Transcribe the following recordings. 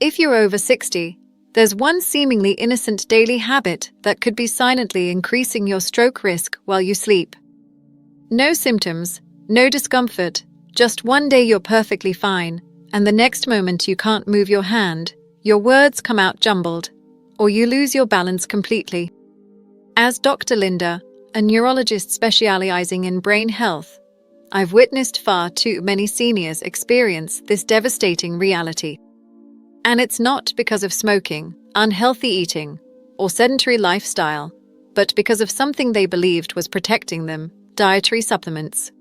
If you're over 60, there's one seemingly innocent daily habit that could be silently increasing your stroke risk while you sleep. No symptoms, no discomfort, just one day you're perfectly fine, and the next moment you can't move your hand, your words come out jumbled, or you lose your balance completely. As Dr. Linda, a neurologist specializing in brain health, I've witnessed far too many seniors experience this devastating reality. And it's not because of smoking, unhealthy eating, or sedentary lifestyle, but because of something they believed was protecting them: dietary supplements.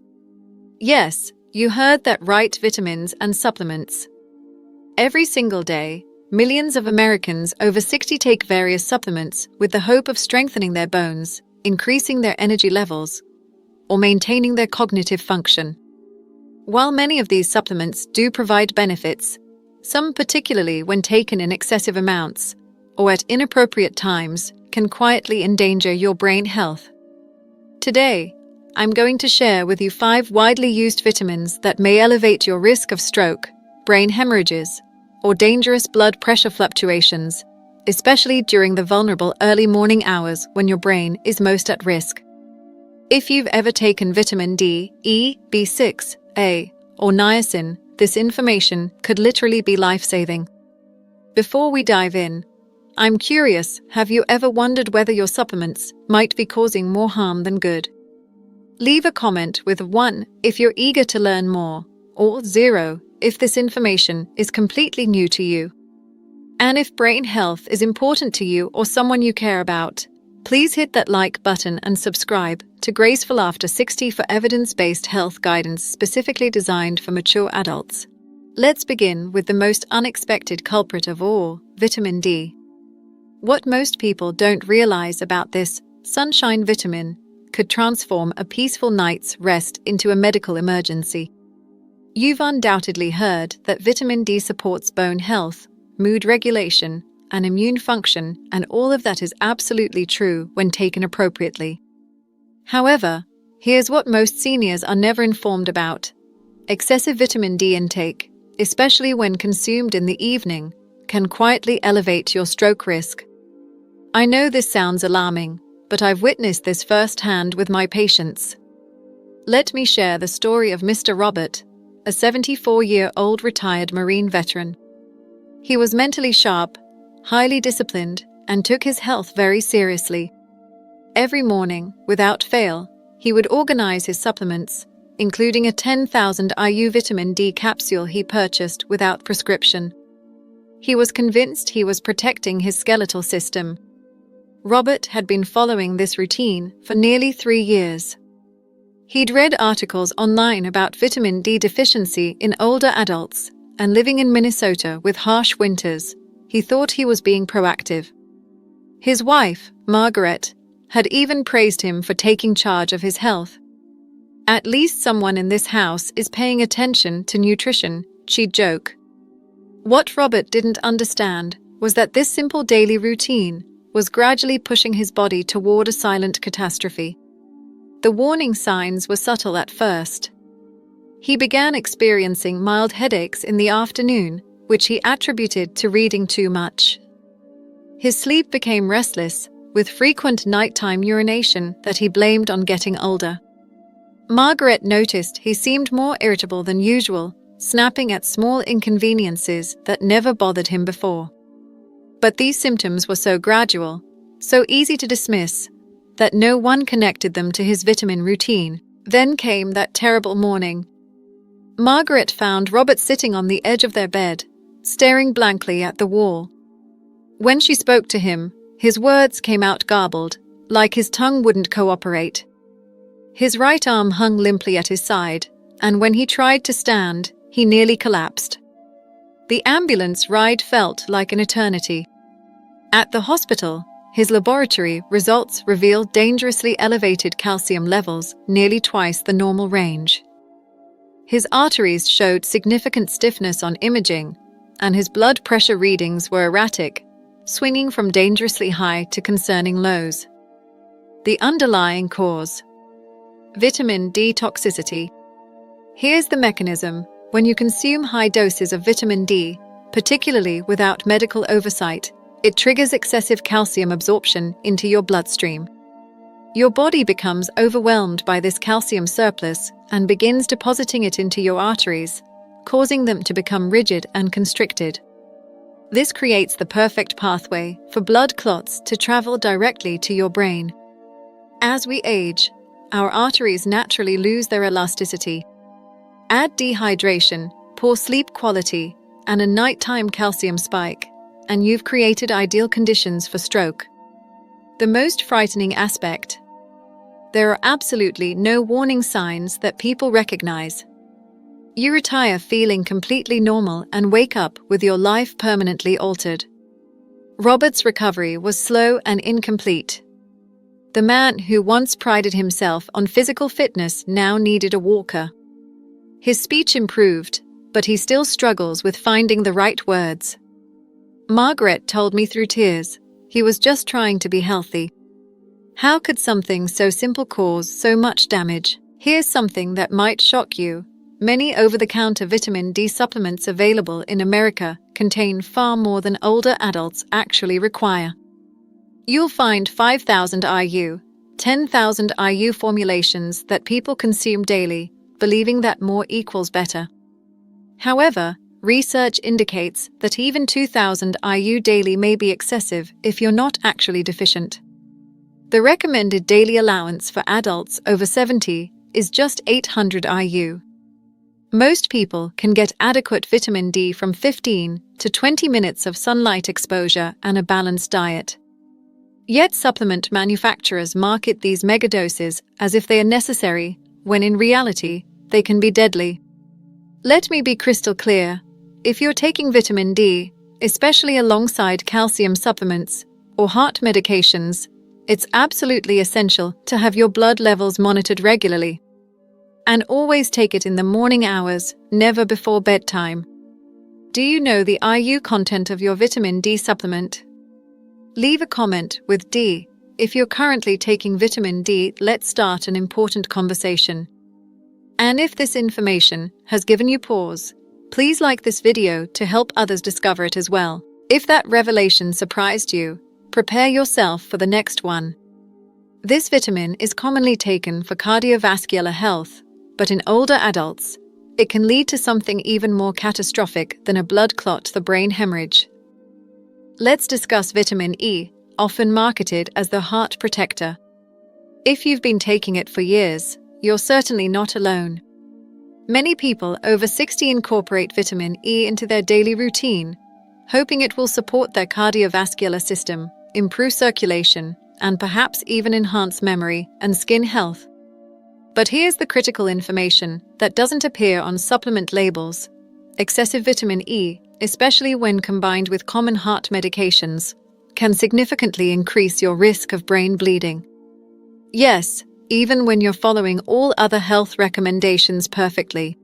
Yes, you heard that right, vitamins and supplements. Every single day, millions of Americans over 60 take various supplements with the hope of strengthening their bones, increasing their energy levels, or maintaining their cognitive function. While many of these supplements do provide benefits, some, particularly when taken in excessive amounts or at inappropriate times, can quietly endanger your brain health. Today, I'm going to share with you 5 widely used vitamins that may elevate your risk of stroke, brain hemorrhages, or dangerous blood pressure fluctuations, especially during the vulnerable early morning hours when your brain is most at risk. If you've ever taken vitamin D, E, B6, A, or niacin, this information could literally be life-saving. Before we dive in, I'm curious, have you ever wondered whether your supplements might be causing more harm than good? Leave a comment with 1 if you're eager to learn more, or 0 if this information is completely new to you. And if brain health is important to you or someone you care about, please hit that like button and subscribe to Graceful After 60 for evidence-based health guidance specifically designed for mature adults. Let's begin with the most unexpected culprit of all, vitamin D. What most people don't realize about this sunshine vitamin could transform a peaceful night's rest into a medical emergency. You've undoubtedly heard that vitamin D supports bone health, mood regulation, and immune function, and all of that is absolutely true when taken appropriately. However, here's what most seniors are never informed about. Excessive vitamin D intake, especially when consumed in the evening, can quietly elevate your stroke risk. I know this sounds alarming, but I've witnessed this firsthand with my patients. Let me share the story of Mr. Robert, a 74-year-old retired Marine veteran. He was mentally sharp, highly disciplined, and took his health very seriously. Every morning, without fail, he would organize his supplements, including a 10,000 IU vitamin D capsule he purchased without prescription. He was convinced he was protecting his skeletal system. Robert had been following this routine for nearly 3 years. He'd read articles online about vitamin D deficiency in older adults, and living in Minnesota with harsh winters, he thought he was being proactive. His wife, Margaret, had even praised him for taking charge of his health. "At least someone in this house is paying attention to nutrition," she'd joke. What Robert didn't understand was that this simple daily routine was gradually pushing his body toward a silent catastrophe. The warning signs were subtle at first. He began experiencing mild headaches in the afternoon, which he attributed to reading too much. His sleep became restless, with frequent nighttime urination that he blamed on getting older. Margaret noticed he seemed more irritable than usual, snapping at small inconveniences that never bothered him before. But these symptoms were so gradual, so easy to dismiss, that no one connected them to his vitamin routine. Then came that terrible morning. Margaret found Robert sitting on the edge of their bed, staring blankly at the wall. When she spoke to him, his words came out garbled, like his tongue wouldn't cooperate. His right arm hung limply at his side, and when he tried to stand, he nearly collapsed. The ambulance ride felt like an eternity. At the hospital, his laboratory results revealed dangerously elevated calcium levels, nearly twice the normal range. His arteries showed significant stiffness on imaging, and his blood pressure readings were erratic, swinging from dangerously high to concerning lows. The underlying cause: vitamin D toxicity. Here's the mechanism. When you consume high doses of vitamin D, particularly without medical oversight, it triggers excessive calcium absorption into your bloodstream. Your body becomes overwhelmed by this calcium surplus and begins depositing it into your arteries, causing them to become rigid and constricted. This creates the perfect pathway for blood clots to travel directly to your brain. As we age, our arteries naturally lose their elasticity. Add dehydration, poor sleep quality, and a nighttime calcium spike, and you've created ideal conditions for stroke. The most frightening aspect: there are absolutely no warning signs that people recognize. You retire feeling completely normal and wake up with your life permanently altered. Robert's recovery was slow and incomplete. The man who once prided himself on physical fitness now needed a walker. His speech improved, but he still struggles with finding the right words. Margaret told me through tears, he was just trying to be healthy. How could something so simple cause so much damage? Here's something that might shock you. Many over-the-counter vitamin D supplements available in America contain far more than older adults actually require. You'll find 5,000 IU, 10,000 IU formulations that people consume daily, believing that more equals better. However, research indicates that even 2,000 IU daily may be excessive if you're not actually deficient. The recommended daily allowance for adults over 70 is just 800 IU. Most people can get adequate vitamin D from 15 to 20 minutes of sunlight exposure and a balanced diet. Yet supplement manufacturers market these megadoses as if they are necessary, when in reality, they can be deadly. Let me be crystal clear. If you're taking vitamin D, especially alongside calcium supplements or heart medications, it's absolutely essential to have your blood levels monitored regularly. And always take it in the morning hours, never before bedtime. Do you know the IU content of your vitamin D supplement? Leave a comment with D. If you're currently taking vitamin D, let's start an important conversation. And if this information has given you pause, please like this video to help others discover it as well. If that revelation surprised you, prepare yourself for the next one. This vitamin is commonly taken for cardiovascular health, but in older adults, it can lead to something even more catastrophic than a blood clot, the brain hemorrhage. Let's discuss vitamin E, often marketed as the heart protector. If you've been taking it for years, you're certainly not alone. Many people over 60 incorporate vitamin E into their daily routine, hoping it will support their cardiovascular system, improve circulation, and perhaps even enhance memory and skin health. But here's the critical information that doesn't appear on supplement labels. Excessive vitamin E, especially when combined with common heart medications, can significantly increase your risk of brain bleeding. Yes, even when you're following all other health recommendations perfectly.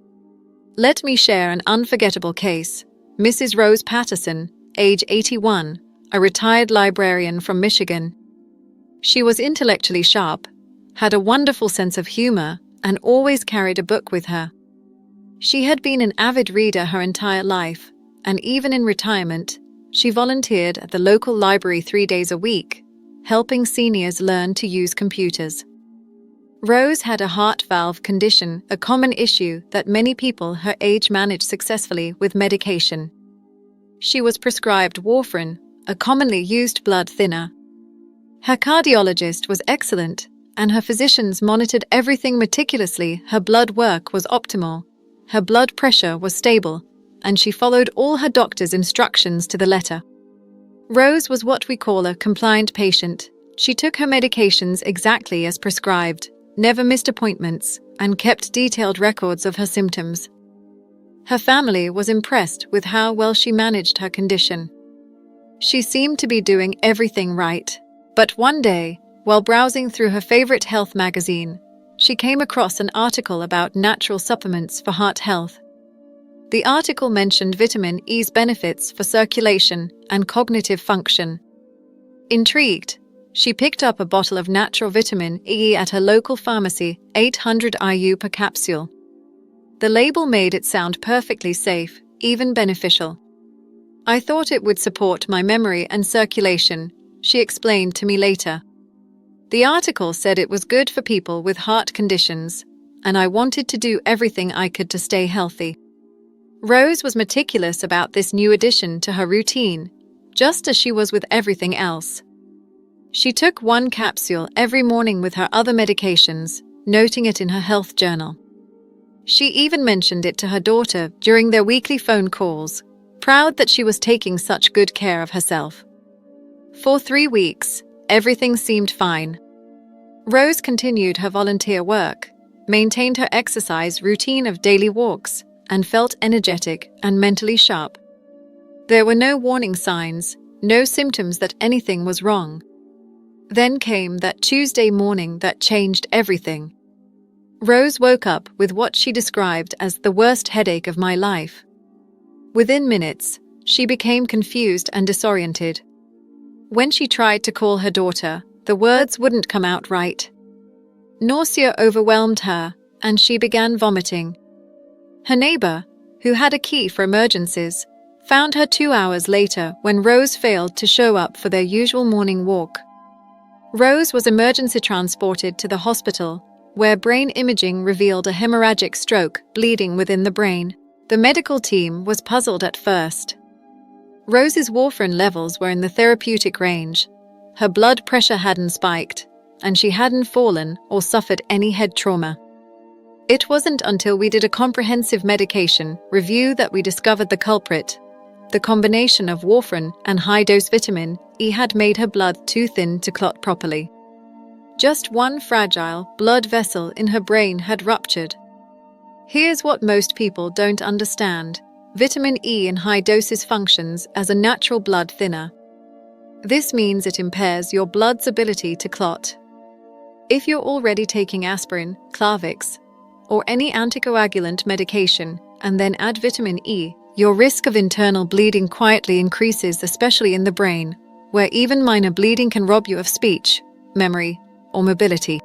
Let me share an unforgettable case. Mrs. Rose Patterson, age 81, a retired librarian from Michigan. She was intellectually sharp, had a wonderful sense of humor, and always carried a book with her. She had been an avid reader her entire life, and even in retirement, she volunteered at the local library 3 days a week, helping seniors learn to use computers. Rose had a heart valve condition, a common issue that many people her age manage successfully with medication. She was prescribed warfarin, a commonly used blood thinner. Her cardiologist was excellent, and her physicians monitored everything meticulously. Her blood work was optimal, her blood pressure was stable, and she followed all her doctor's instructions to the letter. Rose was what we call a compliant patient. She took her medications exactly as prescribed, never missed appointments, and kept detailed records of her symptoms. Her family was impressed with how well she managed her condition. She seemed to be doing everything right. But one day, while browsing through her favorite health magazine, she came across an article about natural supplements for heart health. The article mentioned vitamin E's benefits for circulation and cognitive function. Intrigued, she picked up a bottle of natural vitamin E at her local pharmacy, 800 IU per capsule. The label made it sound perfectly safe, even beneficial. I thought it would support my memory and circulation, she explained to me later. The article said it was good for people with heart conditions, and I wanted to do everything I could to stay healthy. Rose was meticulous about this new addition to her routine, just as she was with everything else. She took 1 capsule every morning with her other medications, noting it in her health journal. She even mentioned it to her daughter during their weekly phone calls, proud that she was taking such good care of herself. For 3 weeks, everything seemed fine. Rose continued her volunteer work, maintained her exercise routine of daily walks, and felt energetic and mentally sharp. There were no warning signs, no symptoms that anything was wrong. Then came that Tuesday morning that changed everything. Rose woke up with what she described as the worst headache of my life. Within minutes, she became confused and disoriented. When she tried to call her daughter, the words wouldn't come out right. Nausea overwhelmed her, and she began vomiting. Her neighbor, who had a key for emergencies, found her 2 hours later when Rose failed to show up for their usual morning walk. Rose was emergency transported to the hospital, where brain imaging revealed a hemorrhagic stroke bleeding within the brain. The medical team was puzzled at first. Rose's warfarin levels were in the therapeutic range. Her blood pressure hadn't spiked, and she hadn't fallen or suffered any head trauma. It wasn't until we did a comprehensive medication review that we discovered the culprit. The combination of warfarin and high-dose vitamin E had made her blood too thin to clot properly. Just one fragile blood vessel in her brain had ruptured. Here's what most people don't understand. Vitamin E in high doses functions as a natural blood thinner. This means it impairs your blood's ability to clot. If you're already taking aspirin, Plavix, or any anticoagulant medication, and then add vitamin E, your risk of internal bleeding quietly increases, especially in the brain, where even minor bleeding can rob you of speech, memory, or mobility.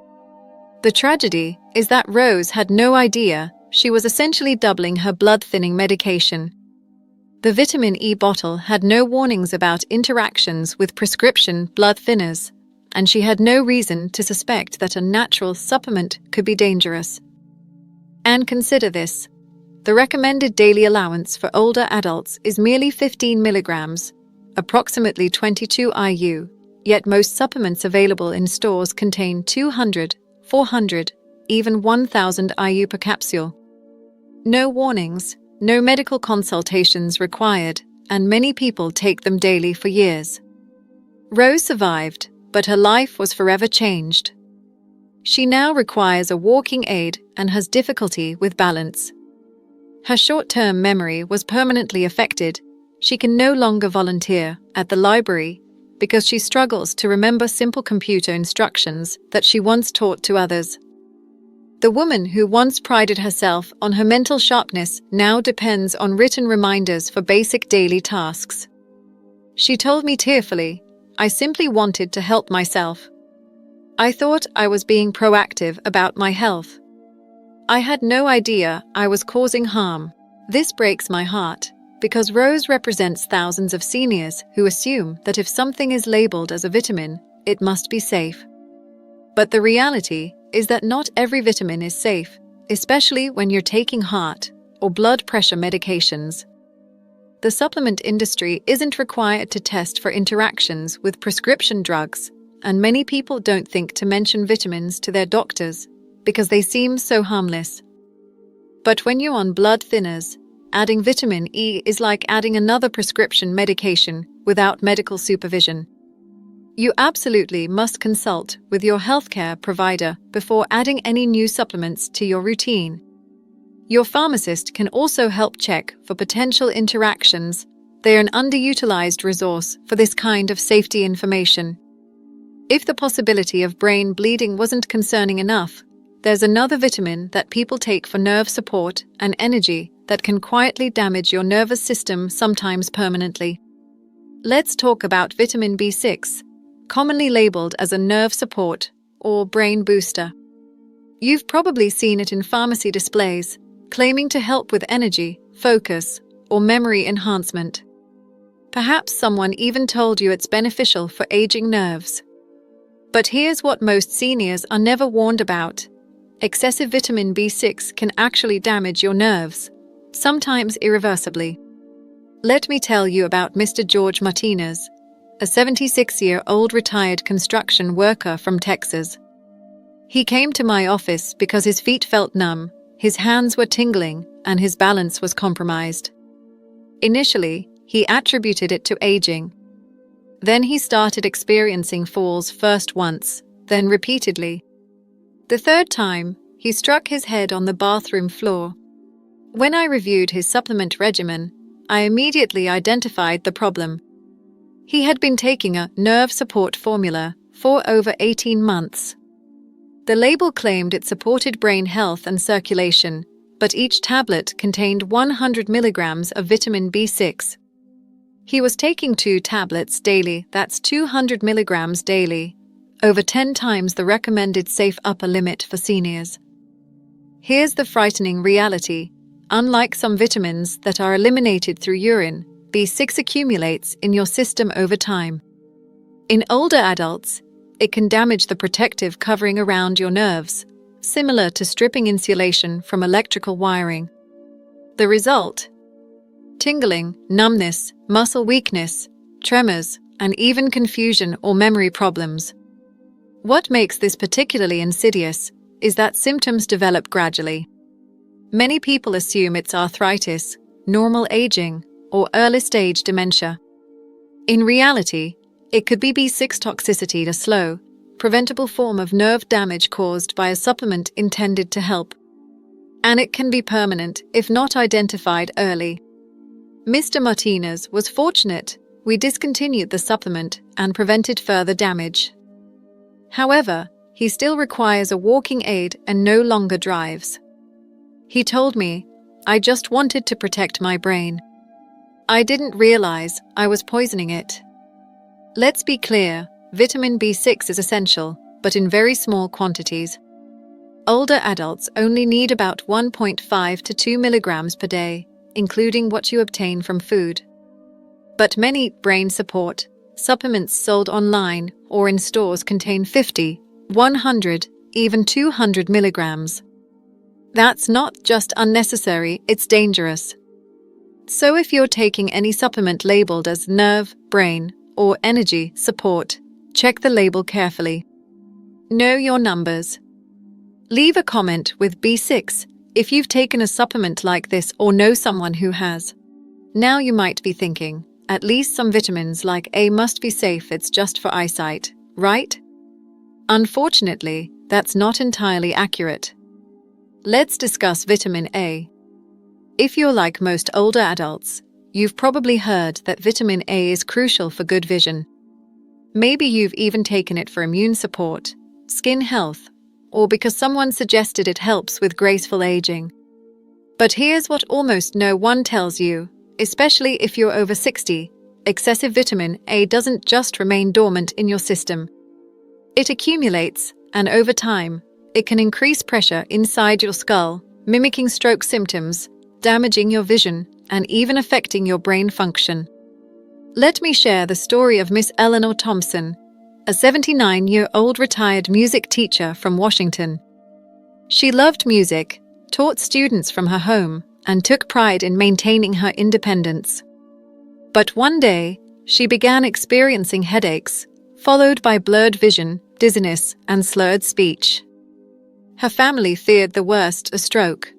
The tragedy is that Rose had no idea she was essentially doubling her blood-thinning medication. The vitamin E bottle had no warnings about interactions with prescription blood thinners, and she had no reason to suspect that a natural supplement could be dangerous. And consider this. The recommended daily allowance for older adults is merely 15 milligrams, approximately 22 IU, yet most supplements available in stores contain 200, 400, even 1,000 IU per capsule. No warnings, no medical consultations required, and many people take them daily for years. Rose survived, but her life was forever changed. She now requires a walking aid and has difficulty with balance. Her short-term memory was permanently affected. She can no longer volunteer at the library because she struggles to remember simple computer instructions that she once taught to others. The woman who once prided herself on her mental sharpness now depends on written reminders for basic daily tasks. She told me tearfully, "I simply wanted to help myself. I thought I was being proactive about my health. I had no idea I was causing harm." This breaks my heart, because Rose represents thousands of seniors who assume that if something is labeled as a vitamin, it must be safe. But the reality is that not every vitamin is safe, especially when you're taking heart or blood pressure medications. The supplement industry isn't required to test for interactions with prescription drugs, and many people don't think to mention vitamins to their doctors because they seem so harmless. But when you're on blood thinners, adding vitamin E is like adding another prescription medication without medical supervision. You absolutely must consult with your healthcare provider before adding any new supplements to your routine. Your pharmacist can also help check for potential interactions. They are an underutilized resource for this kind of safety information. If the possibility of brain bleeding wasn't concerning enough, there's another vitamin that people take for nerve support and energy that can quietly damage your nervous system, sometimes permanently. Let's talk about vitamin B6, commonly labeled as a nerve support or brain booster. You've probably seen it in pharmacy displays, claiming to help with energy, focus, or memory enhancement. Perhaps someone even told you it's beneficial for aging nerves. But here's what most seniors are never warned about. Excessive vitamin B6 can actually damage your nerves, sometimes irreversibly. Let me tell you about Mr. George Martinez, a 76-year-old retired construction worker from Texas. He came to my office because his feet felt numb, his hands were tingling, and his balance was compromised. Initially, he attributed it to aging. Then he started experiencing falls, first once, then repeatedly. The third time, he struck his head on the bathroom floor. When I reviewed his supplement regimen, I immediately identified the problem. He had been taking a nerve support formula for over 18 months. The label claimed it supported brain health and circulation, but each tablet contained 100 milligrams of vitamin B6. He was taking 2 tablets daily, that's 200 milligrams daily, over 10 times the recommended safe upper limit for seniors. Here's the frightening reality. Unlike some vitamins that are eliminated through urine, B6 accumulates in your system over time. In older adults, it can damage the protective covering around your nerves, similar to stripping insulation from electrical wiring. The result? Tingling, numbness, muscle weakness, tremors, and even confusion or memory problems. What makes this particularly insidious is that symptoms develop gradually. Many people assume it's arthritis, normal aging, or early-stage dementia. In reality, it could be B6 toxicity, a slow, preventable form of nerve damage caused by a supplement intended to help. And it can be permanent if not identified early. Mr. Martinez was fortunate. We discontinued the supplement and prevented further damage. However, he still requires a walking aid and no longer drives. He told me, "I just wanted to protect my brain. I didn't realize I was poisoning it." Let's be clear, vitamin B6 is essential, but in very small quantities. Older adults only need about 1.5 to 2 milligrams per day, including what you obtain from food. But many brain support supplements sold online or in stores contain 50, 100, even 200 milligrams. That's not just unnecessary, it's dangerous. So if you're taking any supplement labeled as nerve, brain, or energy support, check the label carefully. Know your numbers. Leave a comment with B6 if you've taken a supplement like this or know someone who has. Now you might be thinking, at least some vitamins like A must be safe, it's just for eyesight, right? Unfortunately, that's not entirely accurate. Let's discuss vitamin A. If you're like most older adults, you've probably heard that vitamin A is crucial for good vision. Maybe you've even taken it for immune support, skin health, or because someone suggested it helps with graceful aging. But here's what almost no one tells you, especially if you're over 60, excessive vitamin A doesn't just remain dormant in your system. It accumulates, and over time, it can increase pressure inside your skull, mimicking stroke symptoms, damaging your vision, and even affecting your brain function. Let me share the story of Miss Eleanor Thompson, a 79-year-old retired music teacher from Washington. She loved music, taught students from her home, and took pride in maintaining her independence. But one day, she began experiencing headaches, followed by blurred vision, dizziness, and slurred speech. Her family feared the worst, a stroke.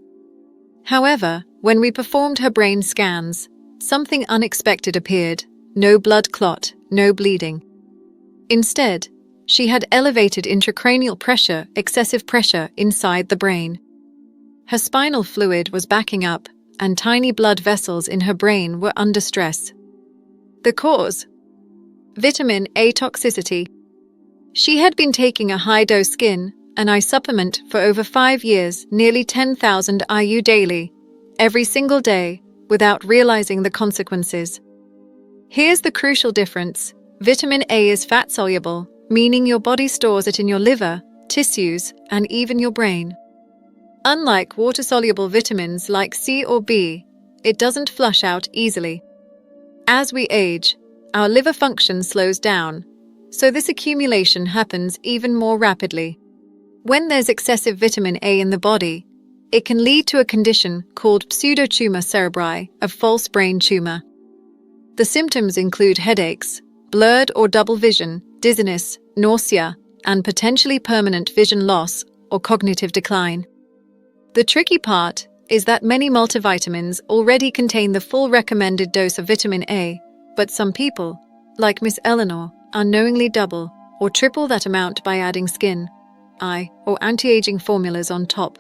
However, when we performed her brain scans, something unexpected appeared: no blood clot, no bleeding. Instead, she had elevated intracranial pressure, excessive pressure inside the brain. Her spinal fluid was backing up, and tiny blood vessels in her brain were under stress. The cause? Vitamin A toxicity. She had been taking a high-dose skin and eye supplement for over 5 years, nearly 10,000 IU daily, every single day, without realizing the consequences. Here's the crucial difference. Vitamin A is fat-soluble, meaning your body stores it in your liver, tissues, and even your brain. Unlike water-soluble vitamins like C or B, it doesn't flush out easily. As we age, our liver function slows down, so this accumulation happens even more rapidly. When there's excessive vitamin A in the body, it can lead to a condition called pseudotumor cerebri, a false brain tumor. The symptoms include headaches, blurred or double vision, dizziness, nausea, and potentially permanent vision loss or cognitive decline. The tricky part is that many multivitamins already contain the full recommended dose of vitamin A, but some people, like Miss Eleanor, unknowingly double or triple that amount by adding skin, eye, or anti-aging formulas on top.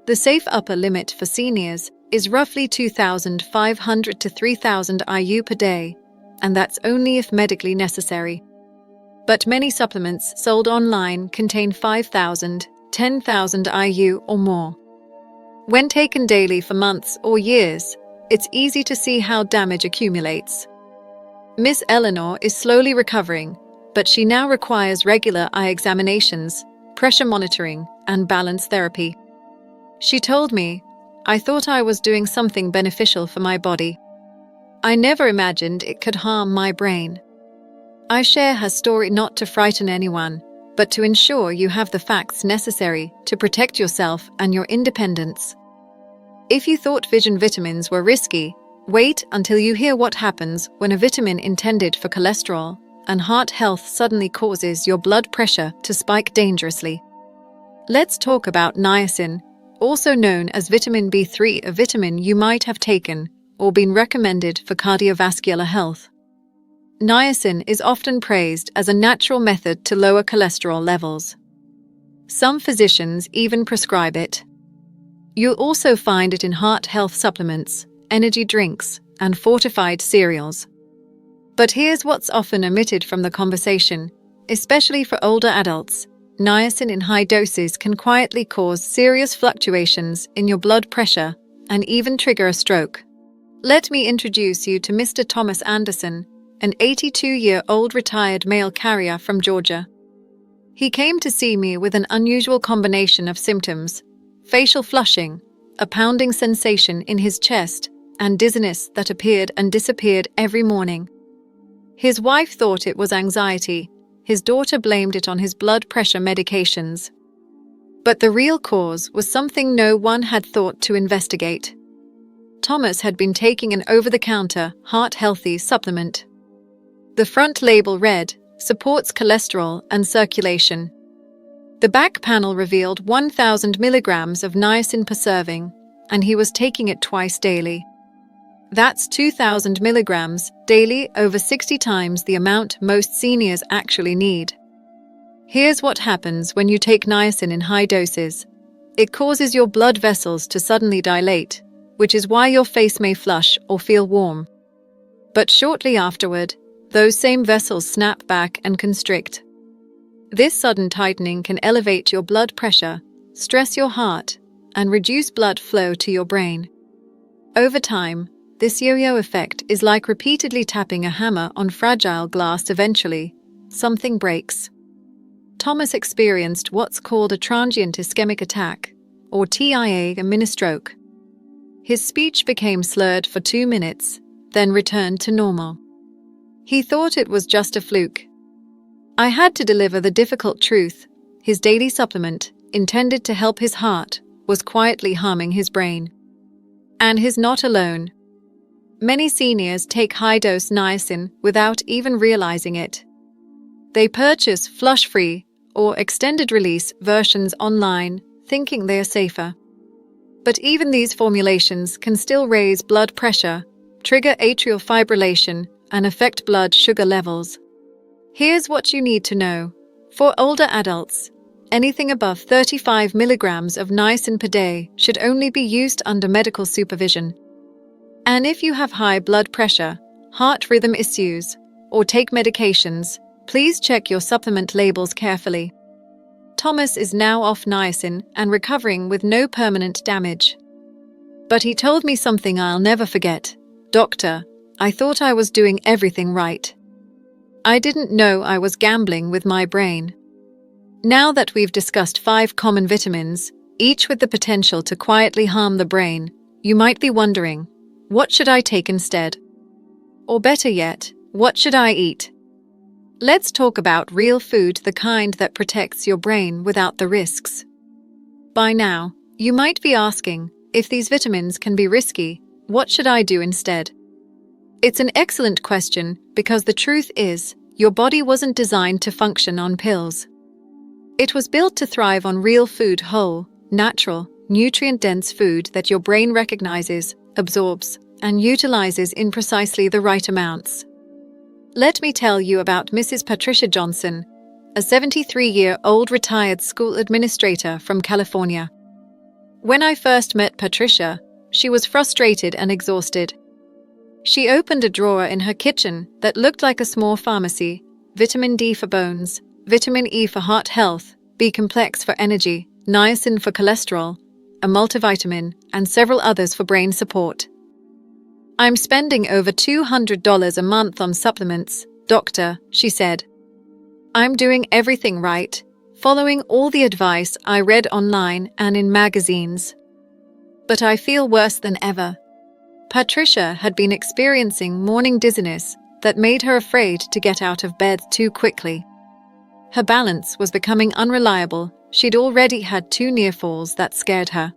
The safe upper limit for seniors is roughly 2,500 to 3,000 IU per day, and that's only if medically necessary. But many supplements sold online contain 5,000, 10,000 IU or more. When taken daily for months or years, it's easy to see how damage accumulates. Miss Eleanor is slowly recovering, but she now requires regular eye examinations, pressure monitoring, and balance therapy. She told me, "I thought I was doing something beneficial for my body. I never imagined it could harm my brain." I share her story not to frighten anyone, but to ensure you have the facts necessary to protect yourself and your independence. If you thought vision vitamins were risky, wait until you hear what happens when a vitamin intended for cholesterol and heart health suddenly causes your blood pressure to spike dangerously. Let's talk about niacin, also known as vitamin B3, a vitamin you might have taken or been recommended for cardiovascular health. Niacin is often praised as a natural method to lower cholesterol levels. Some physicians even prescribe it. You'll also find it in heart health supplements, energy drinks, and fortified cereals. But here's what's often omitted from the conversation, especially for older adults. Niacin in high doses can quietly cause serious fluctuations in your blood pressure and even trigger a stroke. Let me introduce you to Mr. Thomas Anderson, an 82-year-old retired mail carrier from Georgia. He came to see me with an unusual combination of symptoms: facial flushing, a pounding sensation in his chest, and dizziness that appeared and disappeared every morning. His wife thought it was anxiety. His daughter blamed it on his blood pressure medications. But the real cause was something no one had thought to investigate. Thomas had been taking an over-the-counter, heart-healthy supplement. The front label read, "Supports cholesterol and circulation." The back panel revealed 1,000 milligrams of niacin per serving, and he was taking it twice daily. That's 2,000 milligrams daily, over 60 times the amount most seniors actually need. Here's what happens when you take niacin in high doses. It causes your blood vessels to suddenly dilate, which is why your face may flush or feel warm. But shortly afterward, those same vessels snap back and constrict. This sudden tightening can elevate your blood pressure, stress your heart, and reduce blood flow to your brain. Over time, this yo-yo effect is like repeatedly tapping a hammer on fragile glass. Eventually, something breaks. Thomas experienced what's called a transient ischemic attack, or TIA, a mini-stroke. His speech became slurred for 2 minutes, then returned to normal. He thought it was just a fluke. I had to deliver the difficult truth. His daily supplement, intended to help his heart, was quietly harming his brain. And he's not alone. Many seniors take high-dose niacin without even realizing it. They purchase flush-free or extended-release versions online, thinking they are safer. But even these formulations can still raise blood pressure, trigger atrial fibrillation, and affect blood sugar levels. Here's what you need to know. For older adults, anything above 35 milligrams of niacin per day should only be used under medical supervision. And if you have high blood pressure, heart rhythm issues, or take medications, please check your supplement labels carefully. Thomas is now off niacin and recovering with no permanent damage. But he told me something I'll never forget. "Doctor, I thought I was doing everything right. I didn't know I was gambling with my brain." Now that we've discussed 5 common vitamins, each with the potential to quietly harm the brain, you might be wondering, what should I take instead? Or better yet, what should I eat? Let's talk about real food, the kind that protects your brain without the risks. By now, you might be asking, if these vitamins can be risky, what should I do instead? It's an excellent question because the truth is, your body wasn't designed to function on pills. It was built to thrive on real food, whole, natural, nutrient-dense food that your brain recognizes, absorbs, and utilizes in precisely the right amounts. Let me tell you about Mrs. Patricia Johnson, a 73-year-old retired school administrator from California. When I first met Patricia, she was frustrated and exhausted. She opened a drawer in her kitchen that looked like a small pharmacy: vitamin D for bones, vitamin E for heart health, B-complex for energy, niacin for cholesterol, a multivitamin, and several others for brain support. "I'm spending over $200 a month on supplements, doctor," she said. "I'm doing everything right, following all the advice I read online and in magazines. But I feel worse than ever." Patricia had been experiencing morning dizziness that made her afraid to get out of bed too quickly. Her balance was becoming unreliable. She'd already had 2 near falls that scared her.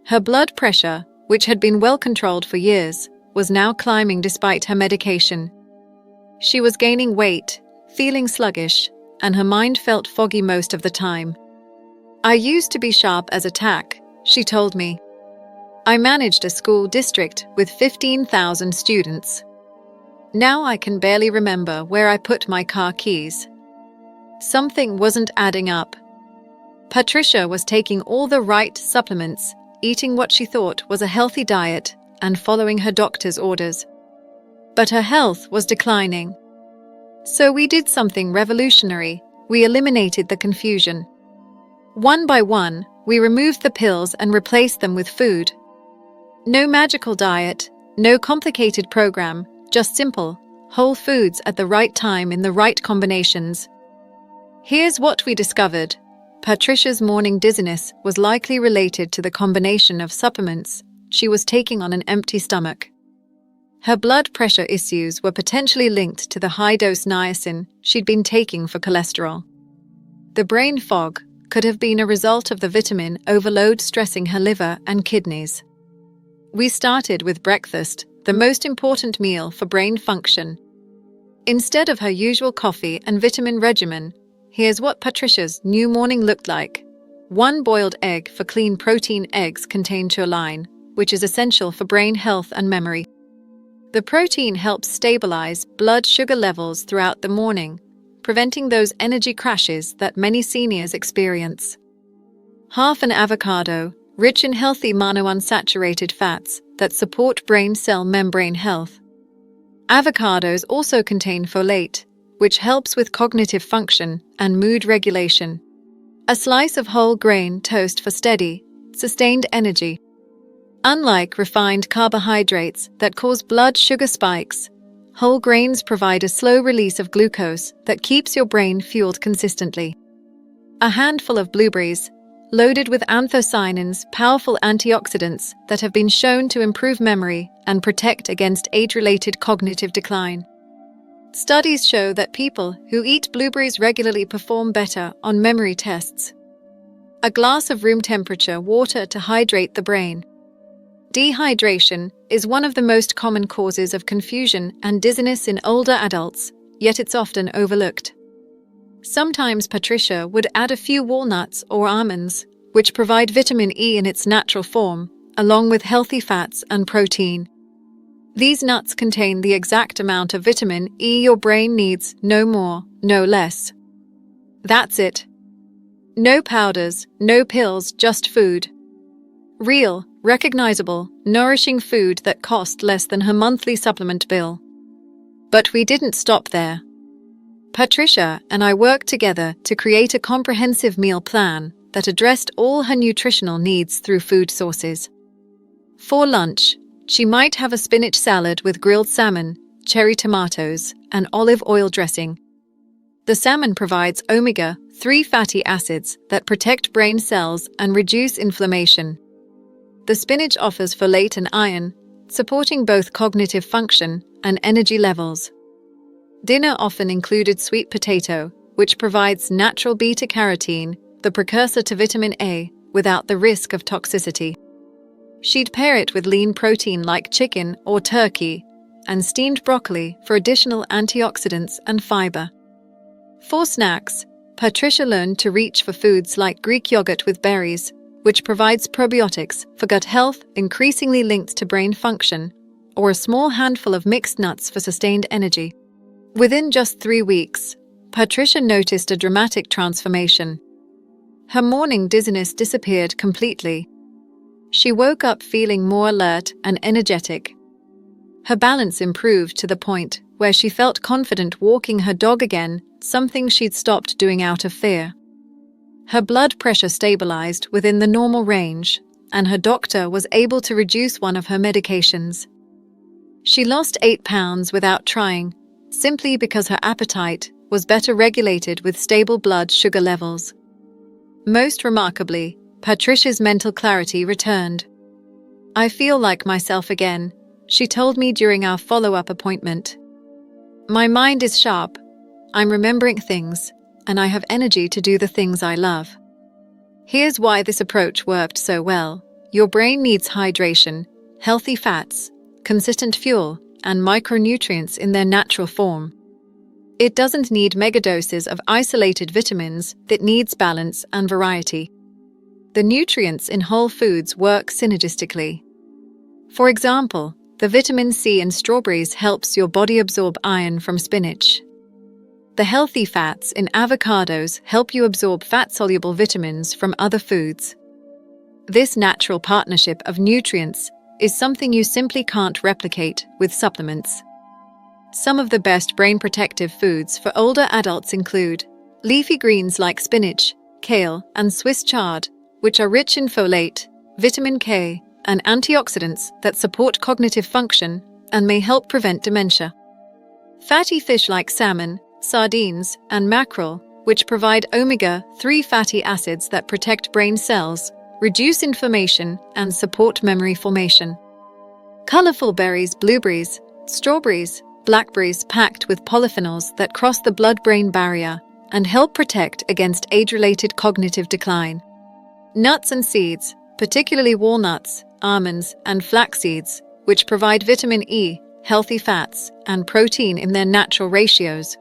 Her blood pressure, which had been well controlled for years, was now climbing despite her medication. She was gaining weight, feeling sluggish, and her mind felt foggy most of the time. "I used to be sharp as a tack," she told me. "I managed a school district with 15,000 students. Now I can barely remember where I put my car keys." Something wasn't adding up. Patricia was taking all the right supplements, eating what she thought was a healthy diet, and following her doctor's orders. But her health was declining. So we did something revolutionary. We eliminated the confusion. One by one, we removed the pills and replaced them with food. No magical diet, no complicated program, just simple, whole foods at the right time in the right combinations. Here's what we discovered. Patricia's morning dizziness was likely related to the combination of supplements she was taking on an empty stomach. Her blood pressure issues were potentially linked to the high-dose niacin she'd been taking for cholesterol. The brain fog could have been a result of the vitamin overload stressing her liver and kidneys. We started with breakfast, the most important meal for brain function. Instead of her usual coffee and vitamin regimen, here's what Patricia's new morning looked like. 1 boiled egg for clean protein. Eggs contain choline, which is essential for brain health and memory. The protein helps stabilize blood sugar levels throughout the morning, preventing those energy crashes that many seniors experience. Half an avocado, rich in healthy monounsaturated fats that support brain cell membrane health. Avocados also contain folate, which helps with cognitive function and mood regulation. A slice of whole grain toast for steady, sustained energy. Unlike refined carbohydrates that cause blood sugar spikes, whole grains provide a slow release of glucose that keeps your brain fueled consistently. A handful of blueberries, loaded with anthocyanins, powerful antioxidants that have been shown to improve memory and protect against age-related cognitive decline. Studies show that people who eat blueberries regularly perform better on memory tests. A glass of room temperature water to hydrate the brain. Dehydration is one of the most common causes of confusion and dizziness in older adults, yet it's often overlooked. Sometimes Patricia would add a few walnuts or almonds, which provide vitamin E in its natural form, along with healthy fats and protein. These nuts contain the exact amount of vitamin E your brain needs, no more, no less. That's it. No powders, no pills, just food. Real, recognizable, nourishing food that cost less than her monthly supplement bill. But we didn't stop there. Patricia and I worked together to create a comprehensive meal plan that addressed all her nutritional needs through food sources. For lunch, she might have a spinach salad with grilled salmon, cherry tomatoes, and olive oil dressing. The salmon provides omega-3 fatty acids that protect brain cells and reduce inflammation. The spinach offers folate and iron, supporting both cognitive function and energy levels. Dinner often included sweet potato, which provides natural beta-carotene, the precursor to vitamin A, without the risk of toxicity. She'd pair it with lean protein like chicken or turkey, and steamed broccoli for additional antioxidants and fiber. For snacks, Patricia learned to reach for foods like Greek yogurt with berries, which provides probiotics for gut health increasingly linked to brain function, or a small handful of mixed nuts for sustained energy. Within just 3 weeks, Patricia noticed a dramatic transformation. Her morning dizziness disappeared completely. She woke up feeling more alert and energetic. Her balance improved to the point where she felt confident walking her dog again, something she'd stopped doing out of fear. Her blood pressure stabilized within the normal range, and her doctor was able to reduce one of her medications. She lost 8 pounds without trying, simply because her appetite was better regulated with stable blood sugar levels. Most remarkably, Patricia's mental clarity returned. "I feel like myself again," she told me during our follow-up appointment. "My mind is sharp, I'm remembering things, and I have energy to do the things I love." Here's why this approach worked so well. Your brain needs hydration, healthy fats, consistent fuel, and micronutrients in their natural form. It doesn't need megadoses of isolated vitamins, it needs balance and variety. The nutrients in whole foods work synergistically. For example, the vitamin C in strawberries helps your body absorb iron from spinach. The healthy fats in avocados help you absorb fat-soluble vitamins from other foods. This natural partnership of nutrients is something you simply can't replicate with supplements. Some of the best brain-protective foods for older adults include leafy greens like spinach, kale, and Swiss chard, which are rich in folate, vitamin K, and antioxidants that support cognitive function and may help prevent dementia. Fatty fish like salmon, sardines, and mackerel, which provide omega-3 fatty acids that protect brain cells, reduce inflammation, and support memory formation. Colorful berries, blueberries, strawberries, blackberries packed with polyphenols that cross the blood-brain barrier and help protect against age-related cognitive decline. Nuts and seeds, particularly walnuts, almonds, and flax seeds, which provide vitamin E, healthy fats, and protein in their natural ratios.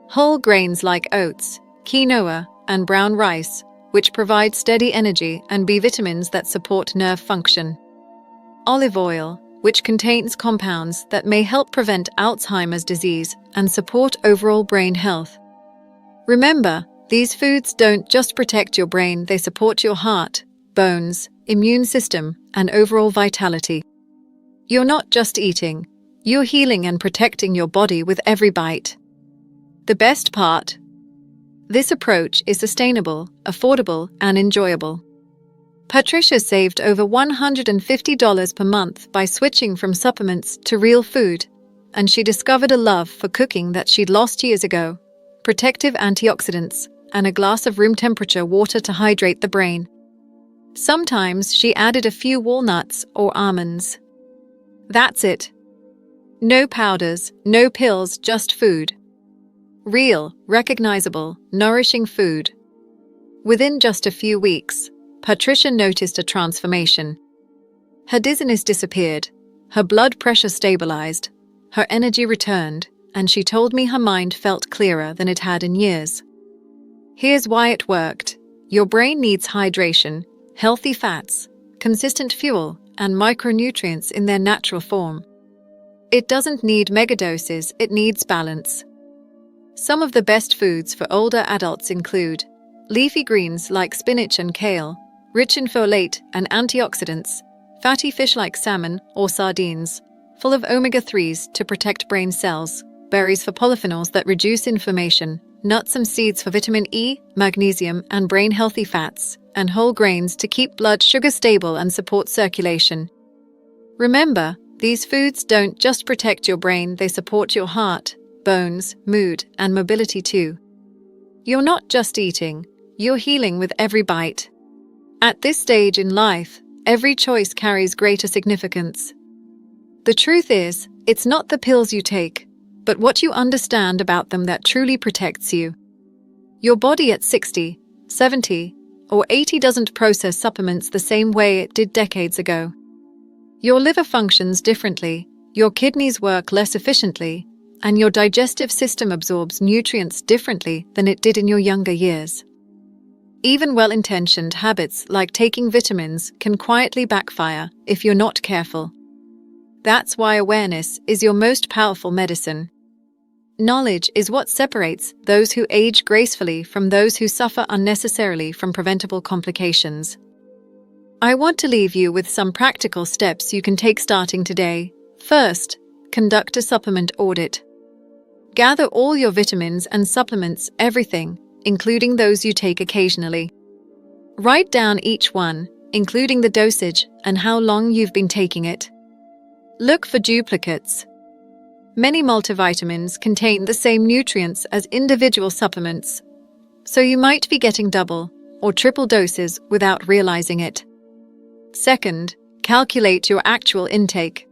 Whole grains like oats, quinoa, and brown rice, which provide steady energy and B vitamins that support nerve function. Olive oil, which contains compounds that may help prevent Alzheimer's disease and support overall brain health. Remember, these foods don't just protect your brain, they support your heart, bones, immune system, and overall vitality. You're not just eating, you're healing and protecting your body with every bite. The best part? This approach is sustainable, affordable, and enjoyable. Patricia saved over $150 per month by switching from supplements to real food, and she discovered a love for cooking that she'd lost years ago, protective antioxidants, and a glass of room temperature water to hydrate the brain. Sometimes she added a few walnuts or almonds. That's it. No powders, no pills, just food. Real, recognizable, nourishing food. Within just a few weeks, Patricia noticed a transformation. Her dizziness disappeared, her blood pressure stabilized, her energy returned, and she told me her mind felt clearer than it had in years. Here's why it worked. Your brain needs hydration, healthy fats, consistent fuel, and micronutrients in their natural form. It doesn't need megadoses, it needs balance. Some of the best foods for older adults include leafy greens like spinach and kale, rich in folate and antioxidants, fatty fish like salmon or sardines, full of omega-3s to protect brain cells, berries for polyphenols that reduce inflammation, nuts and seeds for vitamin E, magnesium, and brain-healthy fats, and whole grains to keep blood sugar stable and support circulation. Remember, these foods don't just protect your brain, they support your heart, bones, mood, and mobility too. You're not just eating, you're healing with every bite. At this stage in life, every choice carries greater significance. The truth is, it's not the pills you take, but what you understand about them that truly protects you. Your body at 60, 70, or 80 doesn't process supplements the same way it did decades ago. Your liver functions differently, your kidneys work less efficiently, and your digestive system absorbs nutrients differently than it did in your younger years. Even well-intentioned habits like taking vitamins can quietly backfire if you're not careful. That's why awareness is your most powerful medicine. Knowledge is what separates those who age gracefully from those who suffer unnecessarily from preventable complications. I want to leave you with some practical steps you can take starting today. First, conduct a supplement audit. Gather all your vitamins and supplements, everything, including those you take occasionally. Write down each one, including the dosage and how long you've been taking it. Look for duplicates. Many multivitamins contain the same nutrients as individual supplements, so you might be getting double or triple doses without realizing it. Second, calculate your actual intake.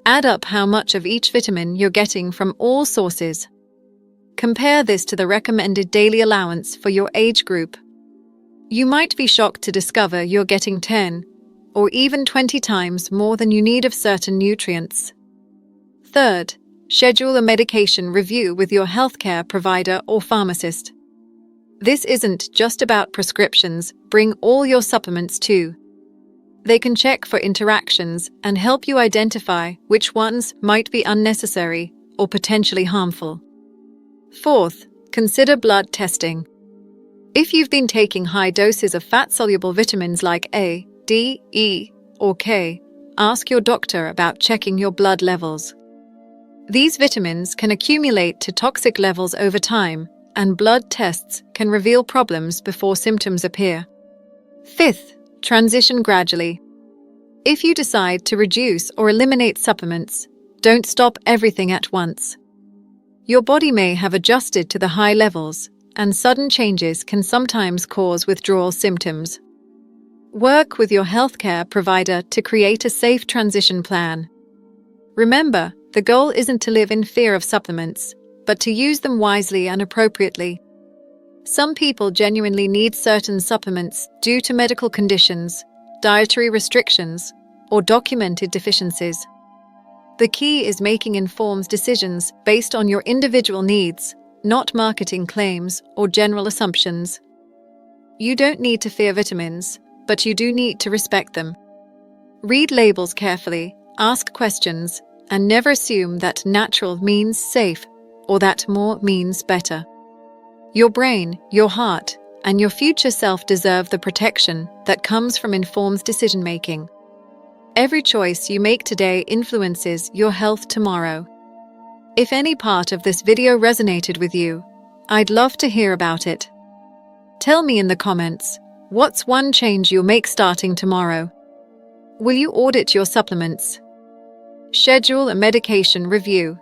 Add up how much of each vitamin you're getting from all sources. Compare this to the recommended daily allowance for your age group. You might be shocked to discover you're getting 10 or even 20 times more than you need of certain nutrients. Third, schedule a medication review with your healthcare provider or pharmacist. This isn't just about prescriptions, bring all your supplements too. They can check for interactions and help you identify which ones might be unnecessary or potentially harmful. Fourth, consider blood testing. If you've been taking high doses of fat-soluble vitamins like A, D, E, or K, ask your doctor about checking your blood levels. These vitamins can accumulate to toxic levels over time, and blood tests can reveal problems before symptoms appear. Fifth, transition gradually. If you decide to reduce or eliminate supplements, don't stop everything at once. Your body may have adjusted to the high levels, and sudden changes can sometimes cause withdrawal symptoms. Work with your healthcare provider to create a safe transition plan. Remember, the goal isn't to live in fear of supplements, but to use them wisely and appropriately. Some people genuinely need certain supplements due to medical conditions, dietary restrictions, or documented deficiencies. The key is making informed decisions based on your individual needs, not marketing claims or general assumptions. You don't need to fear vitamins, but you do need to respect them. Read labels carefully, ask questions, and never assume that natural means safe or that more means better. Your brain, your heart, and your future self deserve the protection that comes from informed decision-making. Every choice you make today influences your health tomorrow. If any part of this video resonated with you, I'd love to hear about it. Tell me in the comments, what's one change you'll make starting tomorrow? Will you audit your supplements? Schedule a medication review.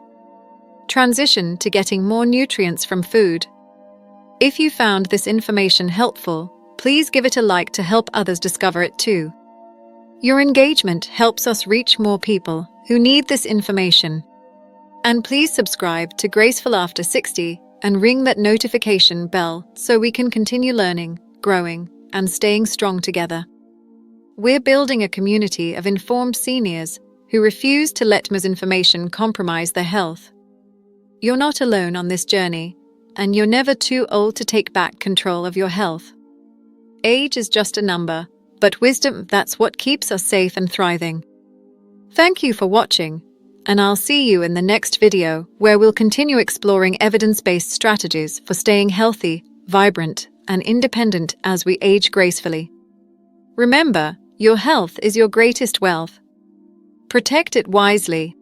Transition to getting more nutrients from food. If you found this information helpful, please give it a like to help others discover it too. Your engagement helps us reach more people who need this information. And please subscribe to Graceful After 60 and ring that notification bell so we can continue learning, growing, and staying strong together. We're building a community of informed seniors who refuse to let misinformation compromise their health. You're not alone on this journey, and you're never too old to take back control of your health. Age is just a number, but wisdom, that's what keeps us safe and thriving. Thank you for watching, and I'll see you in the next video where we'll continue exploring evidence-based strategies for staying healthy, vibrant, and independent as we age gracefully. Remember, your health is your greatest wealth. Protect it wisely.